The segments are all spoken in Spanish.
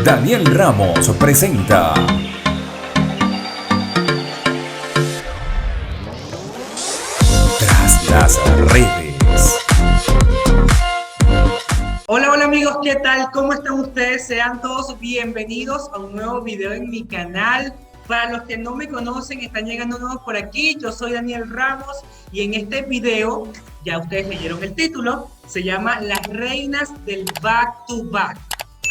Daniel Ramos presenta Tras las redes. Hola, hola amigos, ¿qué tal? ¿Cómo están ustedes? Sean todos bienvenidos a un nuevo video en mi canal. Para los que no me conocen, están llegando nuevos por aquí. Yo soy Daniel Ramos y en este video, ya ustedes leyeron el título, se llama Las Reinas del Back to Back.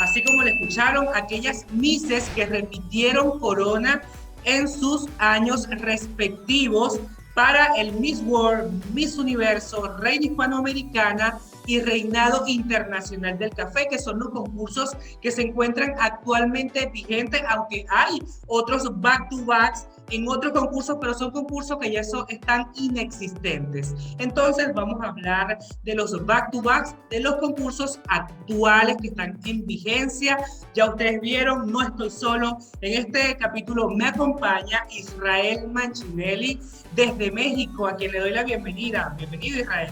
Así como lo escucharon, aquellas misses que repitieron corona en sus años respectivos para el Miss World, Miss Universo, Reina Hispanoamericana y Reinado Internacional del Café, que son los concursos que se encuentran actualmente vigentes, aunque hay otros back-to-backs en otros concursos, pero son concursos que ya están inexistentes. Entonces vamos a hablar de los back-to-backs, de los concursos actuales que están en vigencia. Ya ustedes vieron, no estoy solo. En este capítulo me acompaña Israel Manchinelli desde México, a quien le doy la bienvenida. Bienvenido, Israel.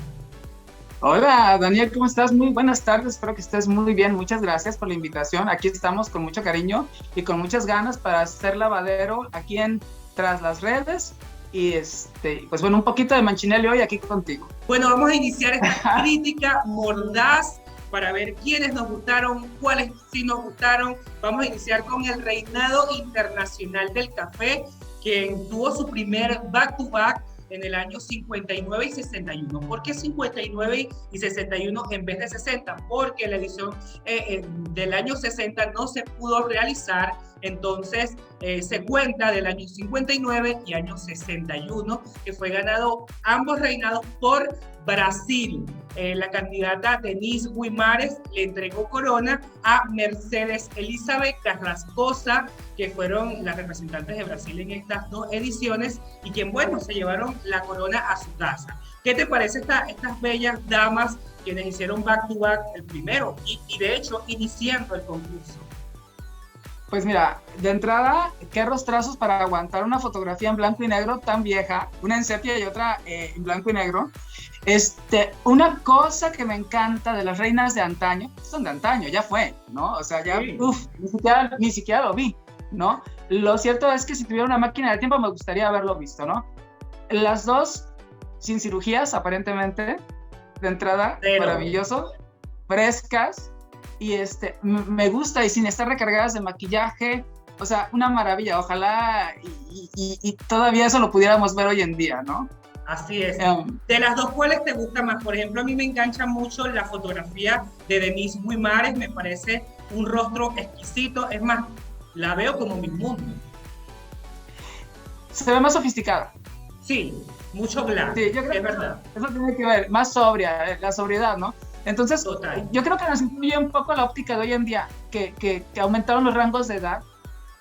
Hola, Daniel, ¿cómo estás? Muy buenas tardes, espero que estés muy bien. Muchas gracias por la invitación. Aquí estamos con mucho cariño y con muchas ganas para hacer lavadero aquí en Tras las Redes. Y pues bueno, un poquito de Manchinelli hoy aquí contigo. Bueno, vamos a iniciar esta crítica mordaz para ver quiénes nos gustaron, cuáles sí nos gustaron. Vamos a iniciar con el Reinado Internacional del Café, quien tuvo su primer back-to-back en el año 59 y 61. ¿Por qué 59 y 61 en vez de 60? Porque la edición del año 60 no se pudo realizar, entonces se cuenta del año 59 y año 61, que fue ganado ambos reinados por Brasil. La candidata Denise Guimares le entregó corona a Mercedes Elizabeth Carrascosa, que fueron las representantes de Brasil en estas dos ediciones y quien, bueno, se llevaron la corona a su casa. ¿Qué te parece estas bellas damas quienes hicieron back to back el primero y de hecho iniciando el concurso? Pues mira, de entrada, qué rostrazos para aguantar una fotografía en blanco y negro tan vieja, una en sepia y otra en blanco y negro. Una cosa que me encanta de las reinas de antaño, son de antaño, ya fue, ¿no? O sea, ya, sí. Ni siquiera lo vi, ¿no? Lo cierto es que si tuviera una máquina del tiempo me gustaría haberlo visto, ¿no? Las dos sin cirugías, aparentemente, de entrada, maravilloso, frescas, y me gusta, y sin estar recargadas de maquillaje, o sea, una maravilla. Ojalá y todavía eso lo pudiéramos ver hoy en día, ¿no? Así es. De las dos, ¿cuáles te gusta más? Por ejemplo, a mí me engancha mucho la fotografía de Denise Guimares, me parece un rostro exquisito, es más, la veo como mi mundo. Se ve más sofisticada. Sí, mucho glam, sí, yo creo es verdad. Eso tiene que ver, más sobria, la sobriedad, ¿no? Entonces, total. Yo creo que nos influye un poco la óptica de hoy en día, que aumentaron los rangos de edad.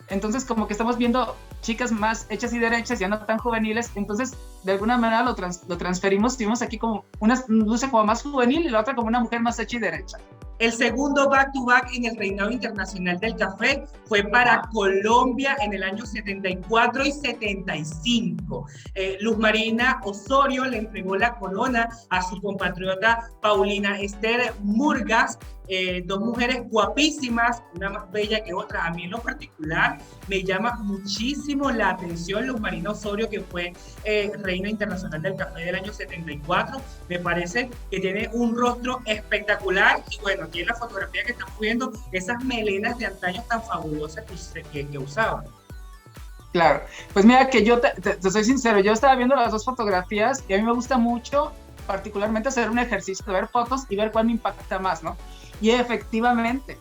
Entonces, como que estamos viendo chicas más hechas y derechas, ya no tan juveniles. Entonces, de alguna manera lo transferimos. Tuvimos aquí como una luce como más juvenil y la otra como una mujer más hecha y derecha. El segundo back-to-back en el Reinado Internacional del Café fue para Colombia en el año 74 y 75. Luz Marina Osorio le entregó la corona a su compatriota Paulina Esther Murgas, dos mujeres guapísimas, una más bella que otra. A mí en lo particular me llama muchísimo la atención Luz Marina Osorio, que fue Reina Internacional del Café del año 74. Me parece que tiene un rostro espectacular y bueno, aquí en la fotografía que estamos viendo, esas melenas de antaño tan fabulosas que usaban. Claro, pues mira que yo te soy sincero, yo estaba viendo las dos fotografías y a mí me gusta mucho particularmente hacer un ejercicio de ver fotos y ver cuál me impacta más, ¿no? Y efectivamente,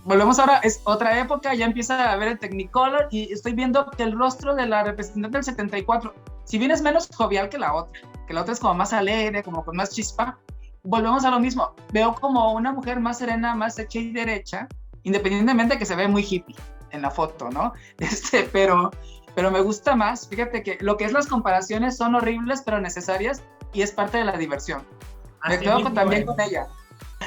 volvemos ahora, es otra época, ya empieza a ver el Technicolor y estoy viendo que el rostro de la representante del 74, si bien es menos jovial que la otra es como más alegre, como con más chispa, volvemos a lo mismo, veo como una mujer más serena, más hecha y derecha, independientemente de que se ve muy hippie en la foto, ¿no? Pero me gusta más, fíjate que lo que es las comparaciones son horribles pero necesarias y es parte de la diversión. Me quedo también con ella.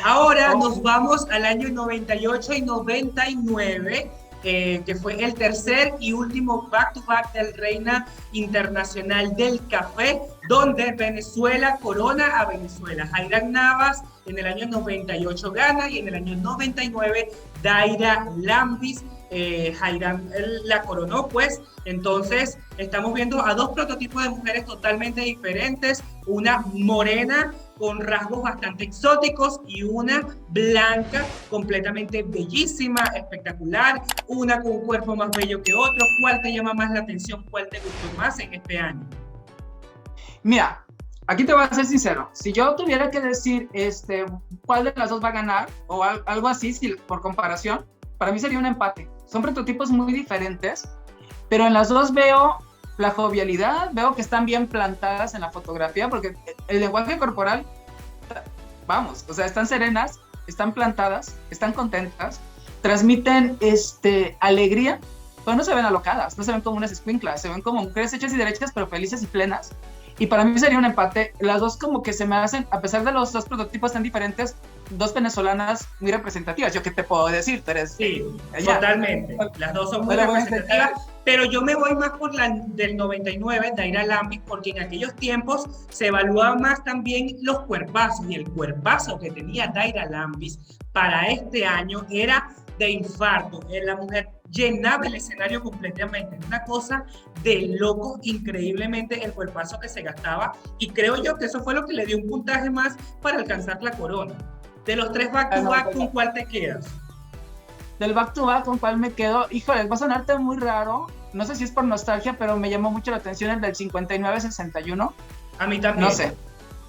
Ahora nos vamos al año 98 y 99 que fue el tercer y último back-to-back del Reina Internacional del Café, donde Venezuela corona a Venezuela. Jairan Navas en el año 98 gana, y en el año 99 Daira Lambis, Jairan la coronó, pues. Entonces estamos viendo a dos prototipos de mujeres totalmente diferentes, una morena con rasgos bastante exóticos y una blanca completamente bellísima, espectacular, una con un cuerpo más bello que otro. ¿Cuál te llama más la atención? ¿Cuál te gustó más en este año? Mira, aquí te voy a ser sincero. Si yo tuviera que decir cuál de las dos va a ganar o algo así, por comparación, para mí sería un empate. Son prototipos muy diferentes, pero en las dos veo la jovialidad, veo que están bien plantadas en la fotografía, porque el lenguaje corporal, vamos, o sea, están serenas, están plantadas, están contentas, transmiten alegría, pero no se ven alocadas, no se ven como unas escuinclas, se ven como mujeres hechas y derechas, pero felices y plenas. Y para mí sería un empate. Las dos como que se me hacen, a pesar de los dos prototipos tan diferentes, dos venezolanas muy representativas. ¿Yo qué te puedo decir? Tú eres sí, allá. Totalmente. Las dos son muy representativas, pero yo me voy más por la del 99, Daira Lambis, porque en aquellos tiempos se evaluaban más también los cuerpazos, y el cuerpazo que tenía Daira Lambis para este año era de infarto. La mujer llenaba el escenario completamente, una cosa de loco, increíblemente el cuerpazo que se gastaba, y creo yo que eso fue lo que le dio un puntaje más para alcanzar la corona. De los tres back-to-back, ¿con cuál te quedas? Del back-to-back, ¿con cuál me quedo? Híjole, va a sonarte muy raro, no sé si es por nostalgia, pero me llamó mucho la atención el del 59-61. A mí también. No sé.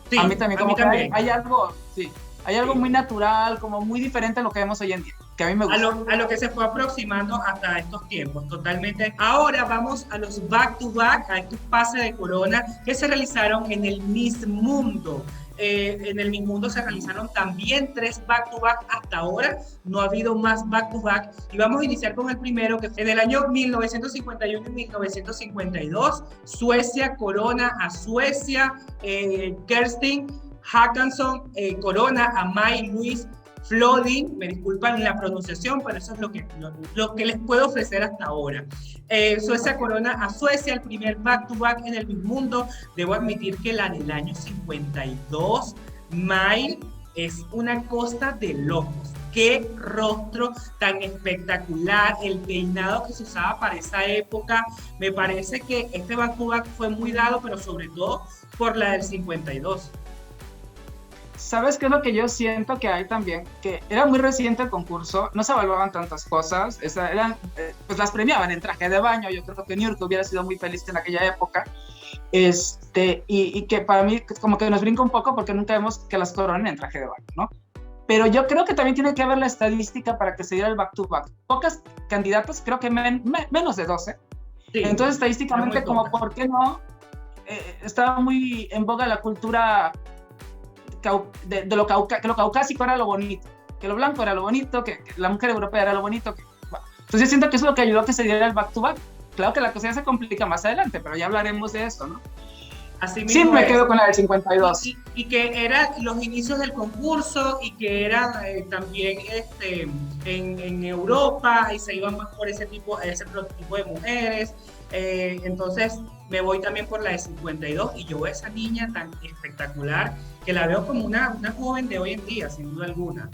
Sí, a mí también, como que también. Hay algo, sí, hay algo muy natural, como muy diferente a lo que vemos hoy en día, que a mí me gusta. A lo que se fue aproximando hasta estos tiempos, totalmente. Ahora vamos a los back-to-back, a estos pases de corona que se realizaron en el Miss Mundo. En el Miss Mundo se realizaron también 3 back-to-back hasta ahora, no ha habido más back-to-back, y vamos a iniciar con el primero, que fue en el año 1951 y 1952, Suecia corona a Suecia, Kerstin Håkansson corona a Maj-Louise Flodin, me disculpan la pronunciación, pero eso es lo que les puedo ofrecer hasta ahora. Suecia corona a Suecia, el primer back-to-back en el Miss Mundo. Debo admitir que la del año 52, Maj, es una cosa de locos. Qué rostro tan espectacular, el peinado que se usaba para esa época. Me parece que este back-to-back fue muy dado, pero sobre todo por la del 52. ¿Sabes qué es lo que yo siento que hay también? Que era muy reciente el concurso, no se evaluaban tantas cosas, pues las premiaban en traje de baño. Yo creo que New York hubiera sido muy feliz en aquella época, y que para mí como que nos brinca un poco porque nunca vemos que las coronen en traje de baño, ¿no? Pero yo creo que también tiene que haber la estadística para que se diera el back-to-back. Pocas candidatas, creo que menos de 12. Sí, entonces estadísticamente como, ¿por qué no? Estaba muy en boga la cultura de lo caucásico era lo bonito, que lo blanco era lo bonito, que la mujer europea era lo bonito. Bueno. Entonces yo siento que eso es lo que ayudó a que se diera el back-to-back. Claro que la cosa ya se complica más adelante, pero ya hablaremos de eso, ¿no? Así mismo sí, me quedo con la del 52. Y que eran los inicios del concurso, y que era también en Europa, y se iban más por ese prototipo de mujeres. Entonces me voy también por la de 52, y yo veo a esa niña tan espectacular que la veo como una joven de hoy en día, sin duda alguna.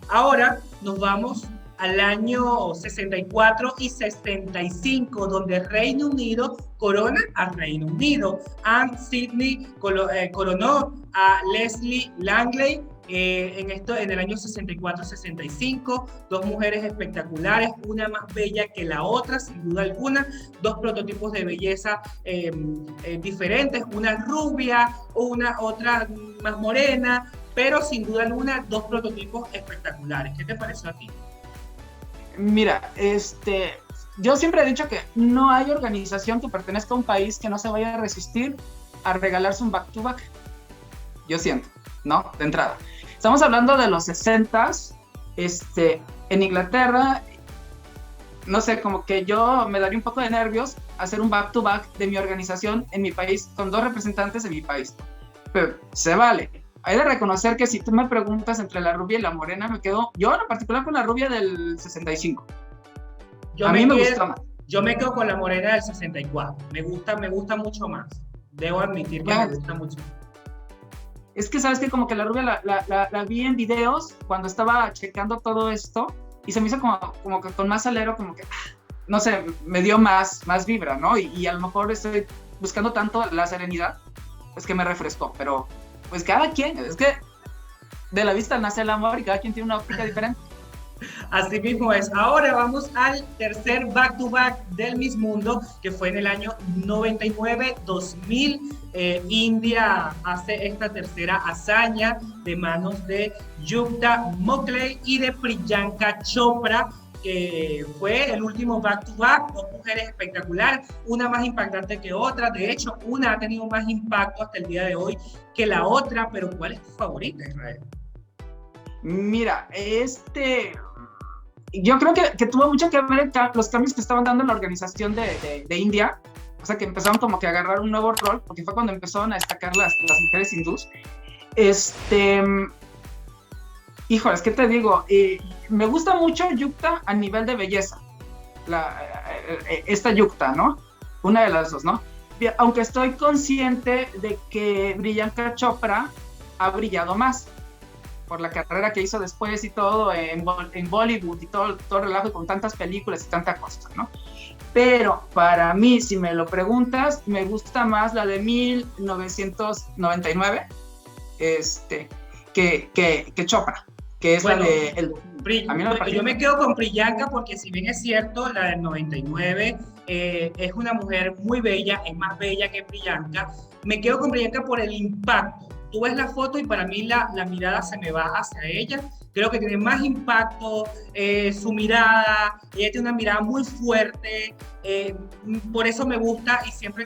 Ahora nos vamos al año 64 y 65, donde Reino Unido corona a Reino Unido. Anne Sidney coronó a Leslie Langley en el año 64-65, dos mujeres espectaculares, una más bella que la otra, sin duda alguna, dos prototipos de belleza diferentes, una rubia, otra más morena, pero sin duda alguna, dos prototipos espectaculares. ¿Qué te pareció a ti? Mira, yo siempre he dicho que no hay organización que pertenezca a un país que no se vaya a resistir a regalarse un back-to-back. Yo siento, ¿no? De entrada. Estamos hablando de los 60s, en Inglaterra, no sé, como que yo me daría un poco de nervios hacer un back-to-back de mi organización en mi país, con dos representantes de mi país. Pero se vale. Hay de reconocer que si tú me preguntas entre la rubia y la morena, me quedo yo en particular con la rubia del 65. A mí me gustó más. Yo me quedo con la morena del 64. Me gusta mucho más. Debo admitir que me gusta mucho. Es que sabes que como que la rubia la vi en videos cuando estaba checando todo esto y se me hizo como que con más alero, como que, no sé, me dio más vibra, ¿no? Y a lo mejor estoy buscando tanto la serenidad, es que me refrescó, pero pues cada quien, es que de la vista nace el amor y cada quien tiene una óptica diferente. Así mismo es. Ahora vamos al tercer back-to-back del Miss Mundo, que fue en el año 99-2000. India hace esta tercera hazaña de manos de Yukta Mokhlei y de Priyanka Chopra, que fue el último back-to-back, dos mujeres espectaculares, una más impactante que otra. De hecho, una ha tenido más impacto hasta el día de hoy que la otra, pero ¿cuál es tu favorita, Israel? Mira, yo creo que tuvo mucho que ver los cambios que estaban dando en la organización de India, o sea, que empezaron como que a agarrar un nuevo rol, porque fue cuando empezaron a destacar las mujeres hindús. Híjoles, ¿qué te digo? Me gusta mucho Yukta a nivel de belleza, esta Yukta, ¿no? Una de las dos, ¿no? Aunque estoy consciente de que Priyanka Chopra ha brillado más por la carrera que hizo después y todo en Bollywood y todo el relajo con tantas películas y tanta cosa, ¿no? Pero para mí, si me lo preguntas, me gusta más la de 1999 que Chopra, que es bueno, la de... yo me quedo con Priyanka porque si bien es cierto, la del 99 es una mujer muy bella, es más bella que Priyanka. Me quedo con Priyanka por el impacto. Tú ves la foto y para mí la mirada se me va hacia ella. Creo que tiene más impacto, su mirada, ella tiene una mirada muy fuerte, por eso me gusta y siempre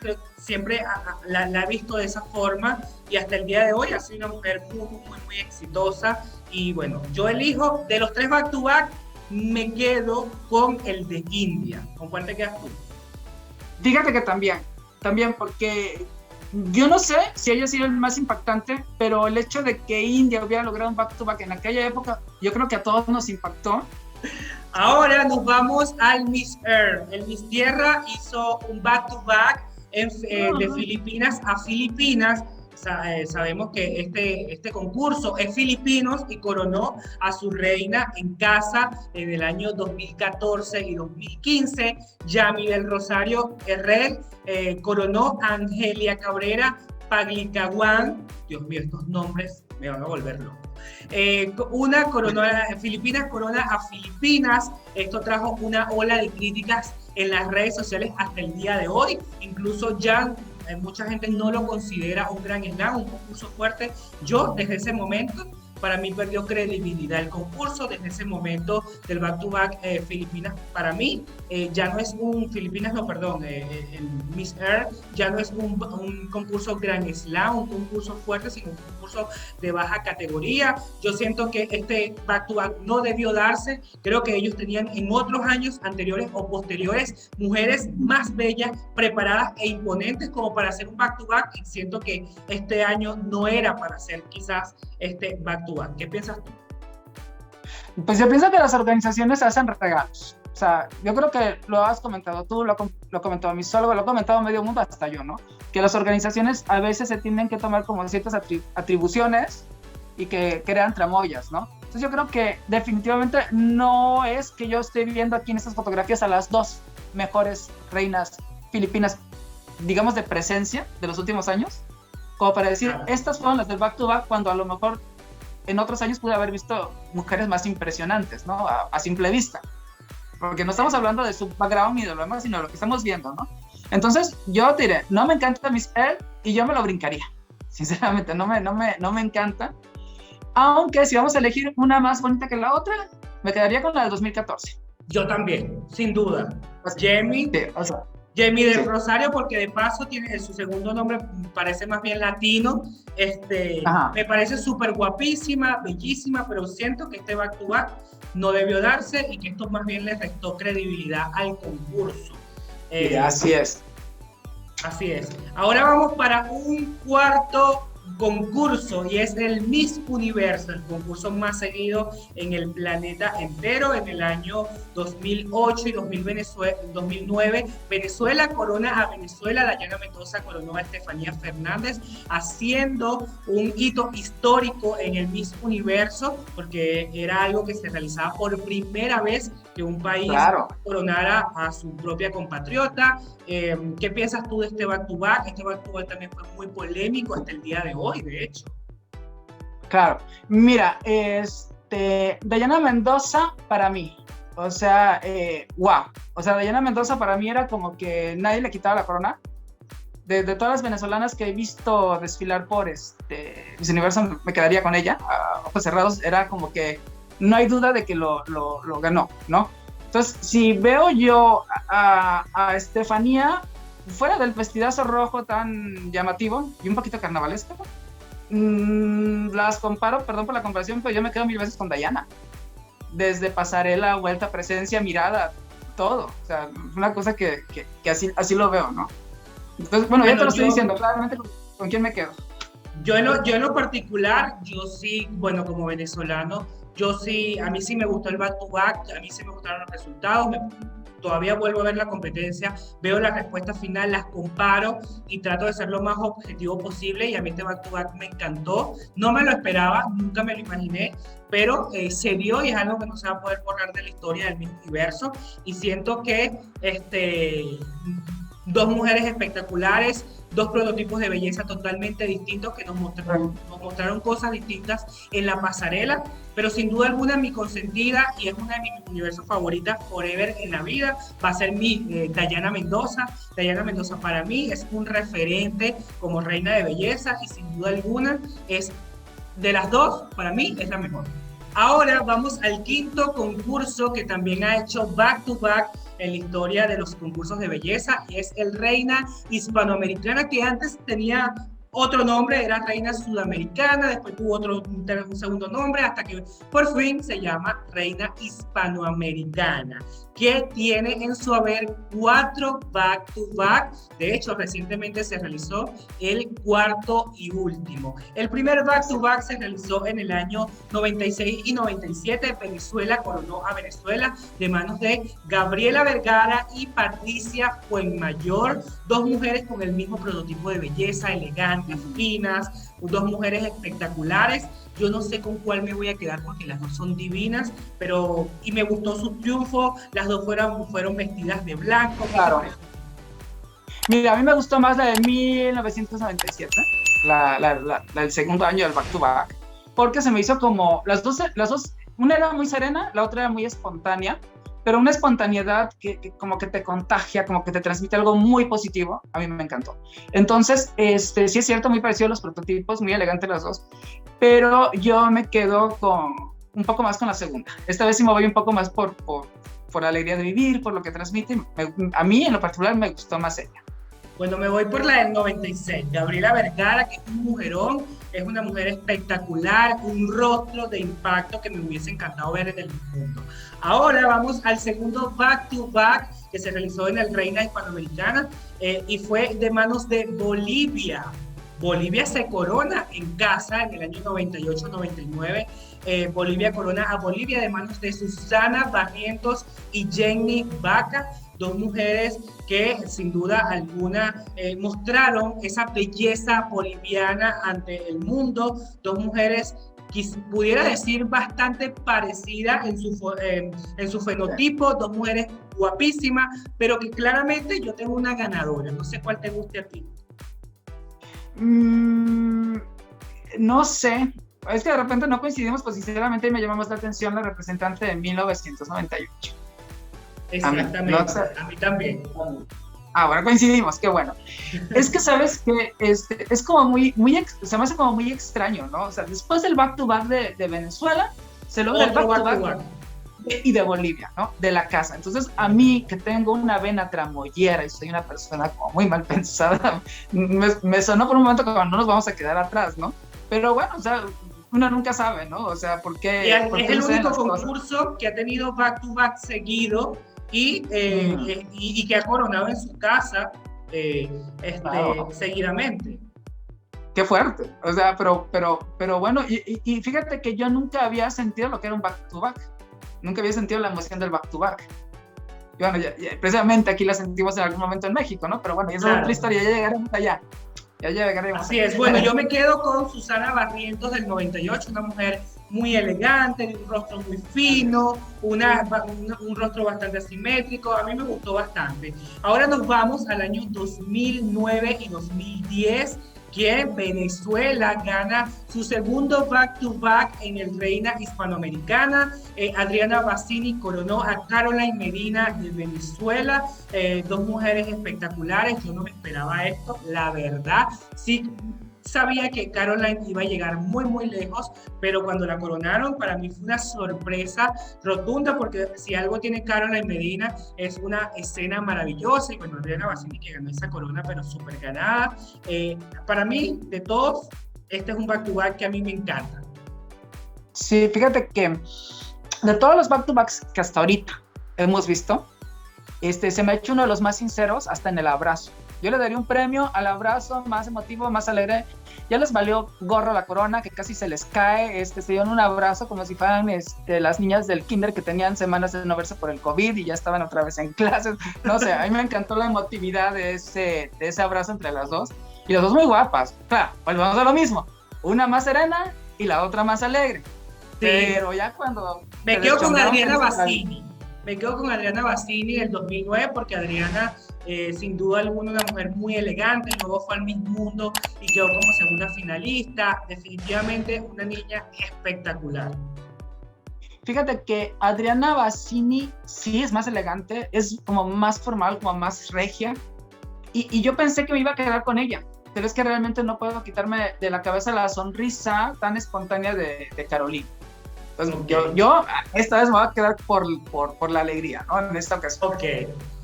la he visto de esa forma y hasta el día de hoy ha sido una mujer muy exitosa. Y bueno, yo elijo, de los tres back-to-back, me quedo con el de India. ¿Con cuál te quedas tú? Fíjate que también porque... Yo no sé si haya sido el más impactante, pero el hecho de que India hubiera logrado un back-to-back en aquella época, yo creo que a todos nos impactó. Ahora nos vamos al Miss Earth. El Miss Tierra hizo un back-to-back de Filipinas a Filipinas. Sabemos que este concurso es filipinos y coronó a su reina en casa en el año 2014 y 2015. Yami del Rosario Herrera coronó a Angelia Cabrera Paglicaguán. Dios mío, estos nombres me van a volver loco. Filipinas corona a Filipinas. Esto trajo una ola de críticas en las redes sociales hasta el día de hoy. Incluso ya mucha gente no lo considera un gran slam, un concurso fuerte. Yo, desde ese momento, para mí perdió credibilidad el concurso. Desde ese momento del back-to-back Filipinas, para mí, ya no es un el Miss Earth ya no es un concurso Grand Slam, un concurso fuerte, sino un concurso de baja categoría. Yo siento que este back-to-back no debió darse. Creo que ellos tenían en otros años anteriores o posteriores mujeres más bellas, preparadas e imponentes como para hacer un back-to-back, y siento que este año no era para hacer quizás este back-to-back. ¿Qué piensas tú? Pues yo pienso que las organizaciones hacen regalos. O sea, yo creo que lo has comentado tú, lo comentó mi misólogo, lo ha comentado medio mundo, hasta yo, ¿no? Que las organizaciones a veces se tienen que tomar como ciertas atribuciones y que crean tramoyas, ¿no? Entonces yo creo que definitivamente no es que yo esté viendo aquí en estas fotografías a las dos mejores reinas filipinas, digamos, de presencia de los últimos años, como para decir, estas fueron las del back-to-back, cuando a lo mejor en otros años pude haber visto mujeres más impresionantes, ¿no? A simple vista. Porque no estamos hablando de su background ni de lo demás, sino de lo que estamos viendo, ¿no? Entonces, yo diré, no me encanta Miss Earth y yo me lo brincaría. Sinceramente, no me encanta. Aunque si vamos a elegir una más bonita que la otra, me quedaría con la del 2014. Yo también, sin duda. Jamie. Sí, Jamie del Rosario, porque de paso tiene su segundo nombre, parece más bien latino. Me parece súper guapísima, bellísima, pero siento que este back-to-back no debió darse y que esto más bien le restó credibilidad al concurso. Así es. Así es. Ahora vamos para un cuarto concurso y es el Miss Universo, el concurso más seguido en el planeta entero. En el año 2008 y 2009, Venezuela corona a Venezuela, Dayana Mendoza coronó a Estefanía Fernández, haciendo un hito histórico en el Miss Universo, porque era algo que se realizaba por primera vez que un país coronara a su propia compatriota. ¿Qué piensas tú de este back-to-back? Este back-to-back también fue muy polémico hasta el día de hoy, de hecho. Claro, mira, Dayana Mendoza para mí, o sea, wow, o sea, Dayana Mendoza para mí era como que nadie le quitaba la corona. De todas las venezolanas que he visto desfilar por Miss Universo, me quedaría con ella, a ojos cerrados, era como que no hay duda de que lo ganó, ¿no? Entonces, si veo yo a Estefanía fuera del vestidazo rojo tan llamativo y un poquito carnavalesco, las comparo, perdón por la comparación, pero yo me quedo mil veces con Dayana. Desde pasarela, vuelta, presencia, mirada, todo. O sea, una cosa que así lo veo, ¿no? Entonces, bueno, ya te lo estoy diciendo, claramente con quién me quedo. Yo en lo particular, yo sí, bueno, como venezolano, yo sí, a mí sí me gustó el back-to-back, a mí sí me gustaron los resultados, todavía vuelvo a ver la competencia, veo la respuesta final, las comparo y trato de ser lo más objetivo posible, y a mí este back-to-back me encantó, no me lo esperaba, nunca me lo imaginé, pero se dio y es algo que no se va a poder borrar de la historia del universo, y siento que dos mujeres espectaculares, dos prototipos de belleza totalmente distintos que nos mostraron cosas distintas en la pasarela, pero sin duda alguna mi consentida y es una de mis universos favoritas forever en la vida va a ser mi Dayana Mendoza. Dayana Mendoza para mí es un referente como reina de belleza y sin duda alguna es de las dos, para mí es la mejor. Ahora vamos al quinto concurso que también ha hecho back-to-back en la historia de los concursos de belleza, y es el Reina Hispanoamericana, que antes tenía otro nombre, era Reina Sudamericana, después tuvo un segundo nombre, hasta que por fin se llama Reina Hispanoamericana, que tiene en su haber 4 back-to-back. De hecho, recientemente se realizó el cuarto y último. El primer back-to-back se realizó en el año 96 y 97. Venezuela coronó a Venezuela de manos de Gabriela Vergara y Patricia Fuenmayor, dos mujeres con el mismo prototipo de belleza, elegantes, finas, dos mujeres espectaculares. Yo no sé con cuál me voy a quedar porque las dos son divinas, y me gustó su triunfo, las dos fueron vestidas de blanco. Claro. Mira, a mí me gustó más la de 1997, el segundo año del back-to-back, porque se me hizo como, las dos, una era muy serena, la otra era muy espontánea, pero una espontaneidad que como que te contagia, como que te transmite algo muy positivo. A mí me encantó. Entonces, sí es cierto, muy parecido a los prototipos, muy elegante las dos, pero yo me quedo un poco más con la segunda. Esta vez sí me voy un poco más por la alegría de vivir, por lo que transmite. A mí, en lo particular, me gustó más ella. Bueno, me voy por la del 96, Gabriela Vergara, que es un mujerón, es una mujer espectacular, un rostro de impacto que me hubiese encantado ver en el mundo. Ahora vamos al segundo back-to-back que se realizó en el Reina Hispanoamericana y fue de manos de Bolivia. Bolivia se corona en casa en el año 98-99. Bolivia corona a Bolivia de manos de Susana Barrientos y Jenny Vaca, dos mujeres que sin duda alguna mostraron esa belleza boliviana ante el mundo, dos mujeres que pudiera decir bastante parecidas en su fenotipo, dos mujeres guapísimas, pero que claramente yo tengo una ganadora, no sé cuál te guste a ti. No sé, es que de repente no coincidimos, pues sinceramente me llama más la atención la representante de 1998. Exactamente, a mí también. Ahora coincidimos, qué bueno. Es que sabes que es como se me hace como muy extraño, ¿no? O sea, después del back-to-back de Venezuela, se logra el back-to-back y de Bolivia, ¿no? De la casa. Entonces, a mí, que tengo una vena tramoyera y soy una persona como muy mal pensada, me sonó por un momento como no nos vamos a quedar atrás, ¿no? Pero bueno, o sea, uno nunca sabe, ¿no? O sea, ¿por qué? Es el único concurso que ha tenido back-to-back seguido y que ha coronado en su casa seguidamente. qué fuerte. O sea, pero bueno, y fíjate que yo nunca había sentido lo que era un back-to-back. Nunca había sentido la emoción del back-to-back. Y bueno, precisamente aquí la sentimos en algún momento en México, ¿no? Pero bueno, esa es otra historia, ya llegaremos allá. Ya llegaremos. Así es. Bueno, yo me quedo con Susana Barrientos del 98, una mujer muy elegante, de un rostro muy fino, un rostro bastante asimétrico. A mí me gustó bastante. Ahora nos vamos al año 2009 y 2010, que Venezuela gana su segundo back-to-back en el Reina Hispanoamericana. Adriana Bassini coronó a Caroline Medina de Venezuela, dos mujeres espectaculares. Yo no me esperaba esto, la verdad. Sí, sabía que Caroline iba a llegar muy, muy lejos, pero cuando la coronaron, para mí fue una sorpresa rotunda, porque si algo tiene Caroline Medina es una escena maravillosa, y bueno, Adriana Bassini que ganó esa corona, pero súper ganada. Para mí, de todos, este es un back-to-back que a mí me encanta. Sí, fíjate que de todos los back-to-backs que hasta ahorita hemos visto, se me ha hecho uno de los más sinceros, hasta en el abrazo. Yo le daría un premio al abrazo más emotivo, más alegre. Ya les valió gorro la corona, que casi se les cae. Se dieron un abrazo como si fueran las niñas del kinder que tenían semanas de no verse por el COVID y ya estaban otra vez en clases. No sé, a mí me encantó la emotividad de ese abrazo entre las dos. Y las dos muy guapas. Claro, volvemos a lo mismo. Una más serena y la otra más alegre. Sí. Pero ya cuando... Me quedo con Adriana Bassini. Me quedo con Adriana Bassini del 2009, porque Adriana, sin duda alguna, una mujer muy elegante. Luego fue al Miss Mundo y quedó como segunda finalista. Definitivamente una niña espectacular. Fíjate que Adriana Bassini sí es más elegante, es como más formal, como más regia. Y yo pensé que me iba a quedar con ella, pero es que realmente no puedo quitarme de la cabeza la sonrisa tan espontánea de Carolina. Entonces, okay. yo esta vez me voy a quedar por la alegría, ¿no? En esta ocasión. Ok.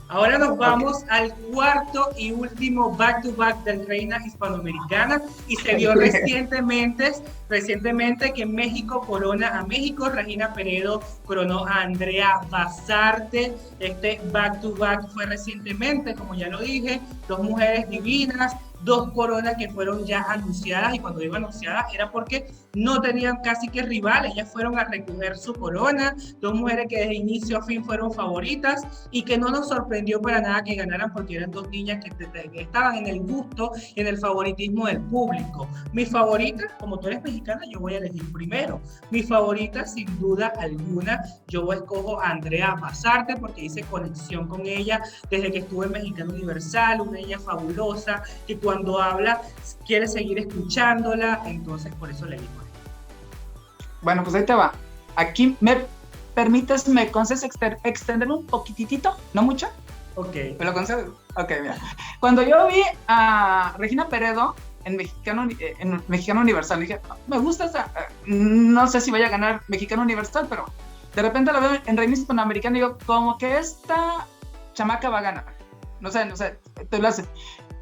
Ahora nos vamos al cuarto y último back-to-back del Reina Hispanoamericana, y se dio recientemente que México corona a México. Regina Peredo coronó a Andrea Basarte. Este back-to-back fue recientemente, como ya lo dije, dos mujeres divinas, dos coronas que fueron ya anunciadas, y cuando digo anunciadas era porque no tenían casi que rival. Ellas fueron a recoger su corona, dos mujeres que desde inicio a fin fueron favoritas y que no nos sorprendió para nada que ganaran, porque eran dos niñas que estaban en el gusto y en el favoritismo del público. Mi favorita, como tú eres mexicana, yo voy a elegir primero. Mi favorita, sin duda alguna, yo escojo a Andrea Basarte, porque hice conexión con ella desde que estuve en Mexicano Universal, una niña fabulosa que cuando habla quiere seguir escuchándola, entonces por eso le digo. Bueno, pues ahí te va. Aquí me permites, me concedes extender un poquitito, no mucho. Ok. ¿Me lo concedes? Ok, mira. Cuando yo vi a Regina Peredo en Mexicano Universal, dije, me gusta esa, no sé si vaya a ganar Mexicano Universal, pero de repente la veo en Reina Hispanoamericana y digo, como que esta chamaca va a ganar. No sé, tú lo haces.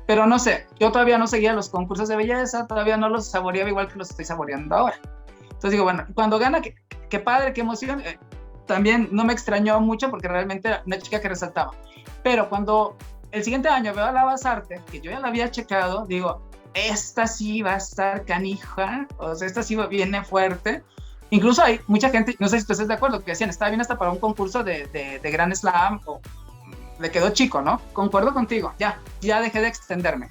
Pero no sé, yo todavía no seguía los concursos de belleza, todavía no los saboreaba igual que los estoy saboreando ahora. Entonces digo, bueno, cuando gana, qué padre, qué emoción. También no me extrañó mucho porque realmente era una chica que resaltaba. Pero cuando el siguiente año veo a la Basarte, que yo ya la había checado, digo, esta sí va a estar canija, o sea, esta sí viene fuerte. Incluso hay mucha gente, no sé si tú estás de acuerdo, que decían, está bien hasta para un concurso de Grand Slam, o le quedó chico, ¿no? Concuerdo contigo, ya dejé de extenderme.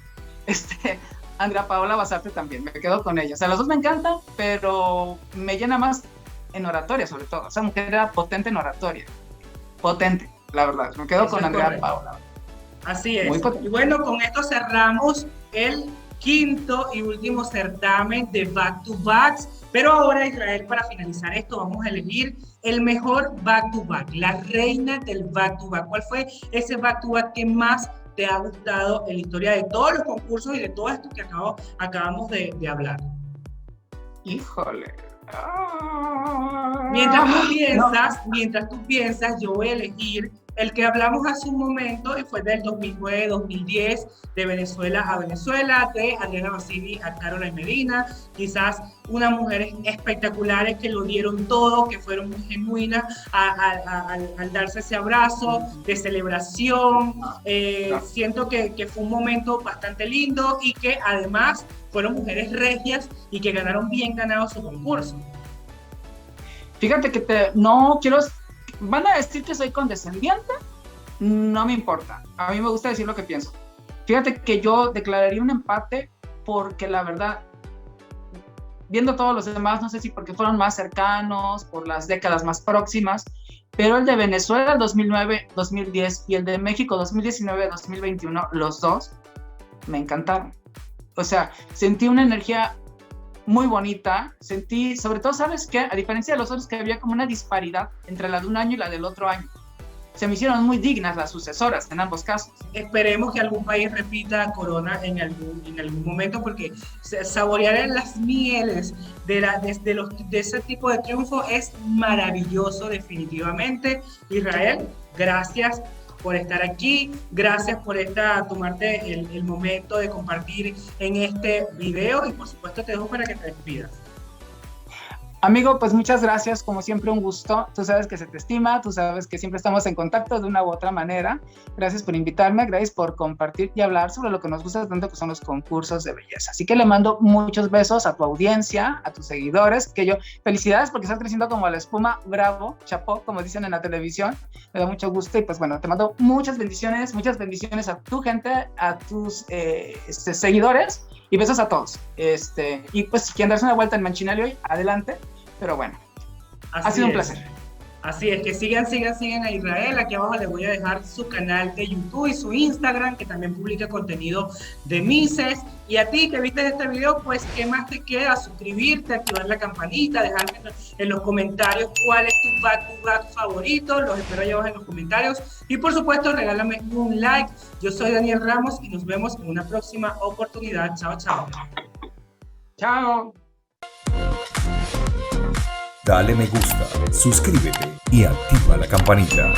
Andrea Paola Basarte también, me quedo con ella. O sea, los dos me encantan, pero me llena más en oratoria, sobre todo. Esa mujer era potente en oratoria. Potente, la verdad. Me quedo con Andrea Paola. Así es. Y bueno, con esto cerramos el quinto y último certamen de back-to-backs. Pero ahora, Israel, para finalizar esto, vamos a elegir el mejor back-to-back, la reina del back-to-back. ¿Cuál fue ese back-to-back que más te ha gustado en la historia de todos los concursos y de todo esto que acabamos de hablar? Híjole. Mientras tú piensas, yo voy a elegir el que hablamos hace un momento y fue del 2009-2010, de Venezuela a Venezuela, de Adriana Bassini a Caroline Medina, quizás unas mujeres espectaculares que lo dieron todo, que fueron muy genuinas al darse ese abrazo de celebración. Siento que fue un momento bastante lindo y que además fueron mujeres regias y que ganaron bien ganado su concurso. Fíjate que no quiero... ¿Van a decir que soy condescendiente? No me importa. A mí me gusta decir lo que pienso. Fíjate que yo declararía un empate porque la verdad, viendo todos los demás, no sé si porque fueron más cercanos, por las décadas más próximas, pero el de Venezuela 2009-2010 y el de México 2019-2021, los dos, me encantaron. O sea, sentí una energía muy bonita, sentí, sobre todo, ¿sabes qué? A diferencia de los otros, que había como una disparidad entre la de un año y la del otro año. Se me hicieron muy dignas las sucesoras en ambos casos. Esperemos que algún país repita Corona en algún momento, porque saborear las mieles de ese tipo de triunfo es maravilloso, definitivamente. Israel, gracias por estar aquí, gracias por tomarte el momento de compartir en este video y por supuesto te dejo para que te despidas. Amigo, pues muchas gracias, como siempre un gusto. Tú sabes que se te estima, tú sabes que siempre estamos en contacto de una u otra manera. Gracias por invitarme, gracias por compartir y hablar sobre lo que nos gusta tanto, que son los concursos de belleza. Así que le mando muchos besos a tu audiencia, a tus seguidores, felicidades porque estás creciendo como la espuma, bravo, chapó, como dicen en la televisión. Me da mucho gusto y pues bueno, te mando muchas bendiciones a tu gente, a tus seguidores. Y besos a todos. Y pues si quieren darse una vuelta en Mancinelli hoy, adelante. Pero bueno, ha sido un placer. Así es, que sigan a Israel. Aquí abajo les voy a dejar su canal de YouTube y su Instagram, que también publica contenido de Mises. Y a ti que viste este video, pues, ¿qué más te queda? Suscribirte, activar la campanita, dejarme en los comentarios cuál es tu back favorito. Los espero allá abajo en los comentarios. Y por supuesto, regálame un like. Yo soy Daniel Ramos y nos vemos en una próxima oportunidad. Chao, chao. Chao. Dale me gusta, suscríbete y activa la campanita.